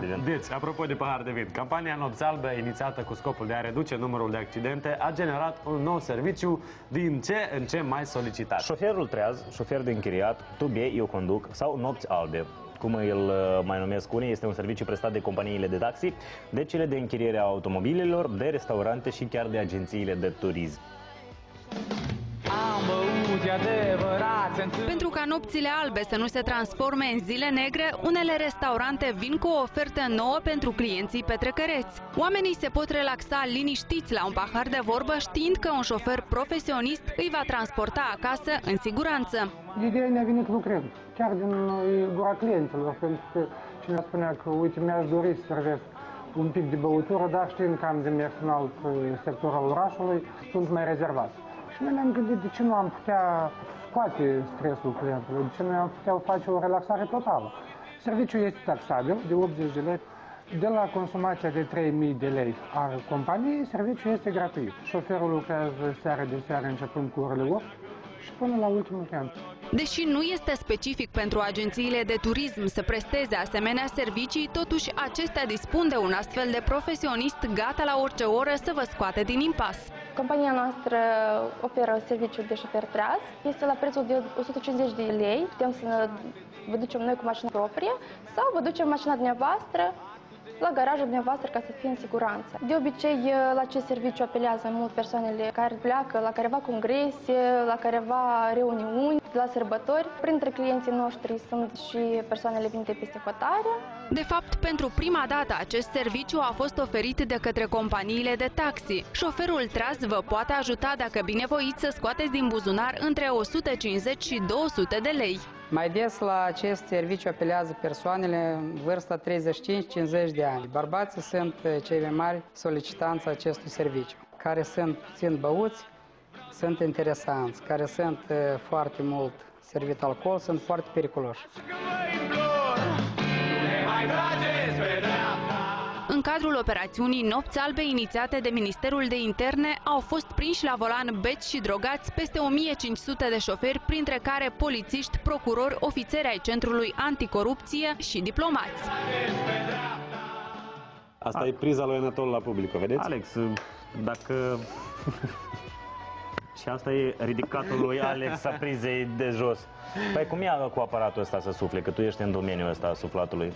de vin. Deci, apropo de pahar de vin, campania Nopți Albe, inițiată cu scopul de a reduce numărul de accidente, a generat un nou serviciu din ce în ce mai solicitat. Șoferul treaz, șofer de închiriat, tu bei, eu conduc, sau Nopți Albe, cum îl mai numesc unii, este un serviciu prestat de companiile de taxi, de cele de închiriere a automobilelor, de restaurante și chiar de agențiile de turism. Pentru ca nopțile albe să nu se transforme în zile negre, unele restaurante vin cu o ofertă nouă pentru clienții petrecăreți. Oamenii se pot relaxa liniștiți la un pahar de vorbă, știind că un șofer profesionist îi va transporta acasă în siguranță. Ideea ne-a venit lucrând, chiar din gura clienților, pentru că cineva spunea că, uite, mi-aș dori să servesc un pic de băutură, dar știind că am de mers în alt sector al orașului, sunt mai rezervat. Și noi ne-am gândit de ce nu am putea scoate stresul clientului, de ce nu am putea face o relaxare totală. Serviciul este taxabil de 80 de lei. De la consumația de 3.000 de lei a companiei, serviciul este gratuit. Șoferul lucrează seara de seară începând cu orele 8 și până la ultimul client. Deși nu este specific pentru agențiile de turism să presteze asemenea servicii, totuși acestea dispun de un astfel de profesionist gata la orice oră să vă scoate din impas. Compania noastră oferă serviciul de șofer treaz. Este la prețul de 150 de lei. Putem să vă ducem noi cu mașină proprie sau vă ducem mașina dumneavoastră la garajul dumneavoastră ca să fie în siguranță. De obicei, la acest serviciu apelează mult persoanele care pleacă la careva congrese, la careva reuniuni, la sărbători. Printre clienții noștri sunt și persoanele venite peste hotare. De fapt, pentru prima dată acest serviciu a fost oferit de către companiile de taxi. Șoferul treaz vă poate ajuta dacă binevoiți să scoateți din buzunar între 150 și 200 de lei. Mai des la acest serviciu apelează persoanele în vârsta 35-50 de ani. Bărbații sunt cei mai mari solicitanți acestui serviciu, care sunt puțin băuți, sunt interesanți, care sunt foarte mult servit alcool, sunt foarte periculoși. În cadrul operațiunii Nopți Albe inițiate de Ministerul de Interne, au fost prinși la volan beți și drogați peste 1500 de șoferi, printre care polițiști, procurori, ofițeri ai Centrului Anticorupție și diplomați. Asta e priza lui Anatol la Publico, vedeți? Alex, dacă... Și asta e ridicatul lui Alex a prizei de jos. Păi cum e cu aparatul ăsta să sufle, că tu ești în domeniul ăsta a suflatului?